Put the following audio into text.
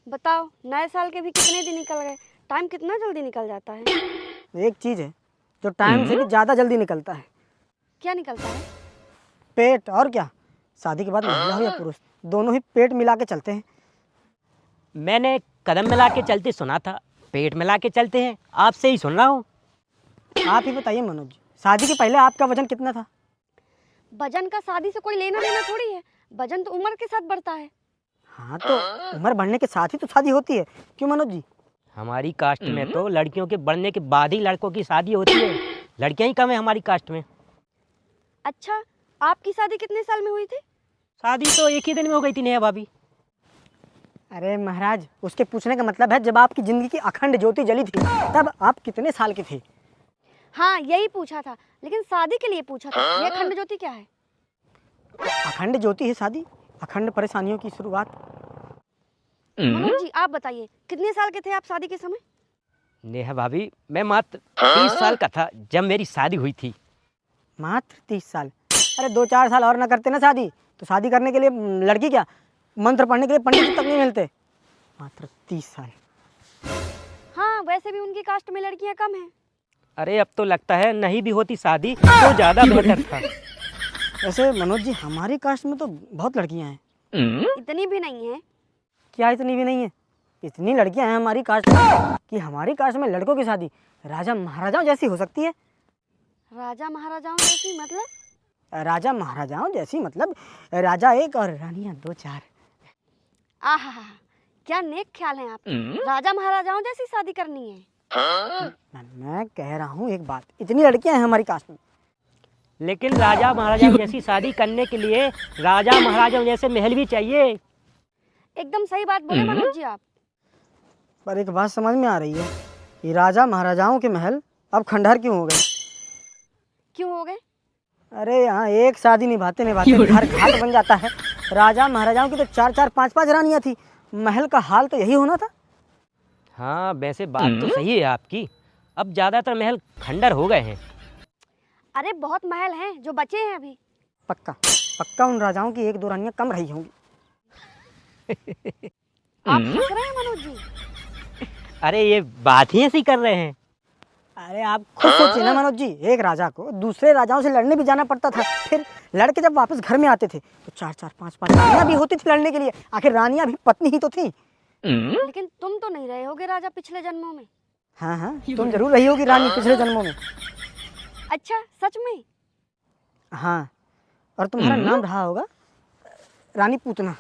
बताओ, नए साल के भी कितने दिन निकल गए। टाइम कितना जल्दी निकल जाता है। एक चीज़ है जो टाइम से भी ज़्यादा जल्दी निकलता है। क्या निकलता है? पेट। और क्या, शादी के बाद महिला हो या पुरुष, दोनों ही पेट मिला के चलते हैं। मैंने कदम मिला के चलते सुना था, पेट मिला के चलते हैं। आपसे ही सुन रहा हूँ। आप ही बताइए मनोज जी, शादी के पहले आपका वजन कितना था? वजन का शादी से कोई लेना देना थोड़ी है। वजन तो उम्र के साथ बढ़ता है। हाँ, तो उम्र बढ़ने के साथ ही तो शादी होती है, क्यों मनोज जी? हमारी कास्ट में तो लड़कियों के बढ़ने के बाद ही लड़कों की शादी होती है। लड़कियां ही कम है हमारी कास्ट में। अच्छा, आपकी शादी कितने साल में हुई थी? शादी तो एक ही दिन में हो गई थी नेहा भाभी। अरे महाराज, उसके पूछने का मतलब है जब आपकी जिंदगी की अखंड ज्योति जली थी तब आप कितने साल के थे? हाँ, यही पूछा था, लेकिन शादी के लिए पूछा था। ये अखंड ज्योति क्या है? अखंड ज्योति है शादी, अखंड परेशानियों की शुरुआत। मनोज जी, आप बताइए, कितने साल के थे आप शादी के समय? नेहा भाभी, मैं मात्र 30 साल का था जब मेरी शादी हुई थी। मात्र 30 साल? अरे 2-4 साल और ना करते ना शादी, तो शादी करने के लिए लड़की क्या, मंत्र पढ़ने के लिए पंडित जी तक नहीं मिलते। मात्र 30 साल। हाँ, वैसे भी उनकी कास्ट में लड़कियां कम हैं। अरे अब तो लगता है नहीं भी होती शादी तो ज़्यादा बेहतर था। वैसे मनोज जी, हमारी कास्ट में तो बहुत लड़कियां हैं। इतनी भी नहीं है। क्या इतनी भी नहीं है? इतनी लड़कियां हैं हमारी कास्ट में कि हमारी कास्ट में लड़कों की शादी राजा महाराजाओं जैसी हो सकती है। राजा महाराजाओं जैसी मतलब? राजा महाराजाओं जैसी मतलब राजा एक और रानियां 2-4। आहा, क्या नेक ख्याल है आप। राजा महाराजाओं जैसी शादी करनी है। मैं कह रहा हूँ एक बात, इतनी लड़कियां हैं हमारी कास्ट में। लेकिन राजा महाराजा जैसी शादी करने के लिए राजा महाराजा जैसे महल भी चाहिए। एकदम सही बात बोले मनोज जी आप। पर एक बात समझ में आ रही है कि राजा महाराजाओं के महल अब खंडहर क्यों हो गए? क्यों हो गए? अरे यहाँ एक शादी निभाते निभाते घर घाट बन जाता है। राजा महाराजाओं की तो 4-4 5-5 रानियाँ थी। महल का हाल तो यही होना था। हाँ, वैसे बात तो सही है आपकी। अब ज़्यादातर महल खंडर हो गए हैं। अरे बहुत महल हैं जो बचे हैं अभी। पक्का पक्का उन राजाओं की 1-2 रानियाँ कम रही होंगी। आप हंस रहे हैं मनोज जी? अरे ये बात ही ऐसी कर रहे हैं। अरे आप खुद सोचिए ना मनोज जी, एक राजा को दूसरे राजाओं से लड़ने भी जाना पड़ता था। फिर लड़के जब वापस घर में आते थे तो 4-4 5-5 रानियाँ भी होती थी लड़ने के लिए। आखिर रानियाँ भी पत्नी ही तो थी। लेकिन तुम तो नहीं रहे होगे राजा पिछले जन्मों में। हाँ हाँ, तुम जरूर रही होगी रानी पिछले जन्मों में। अच्छा, सच में? हाँ, और तुम्हारा नाम रहा होगा रानी पूतना।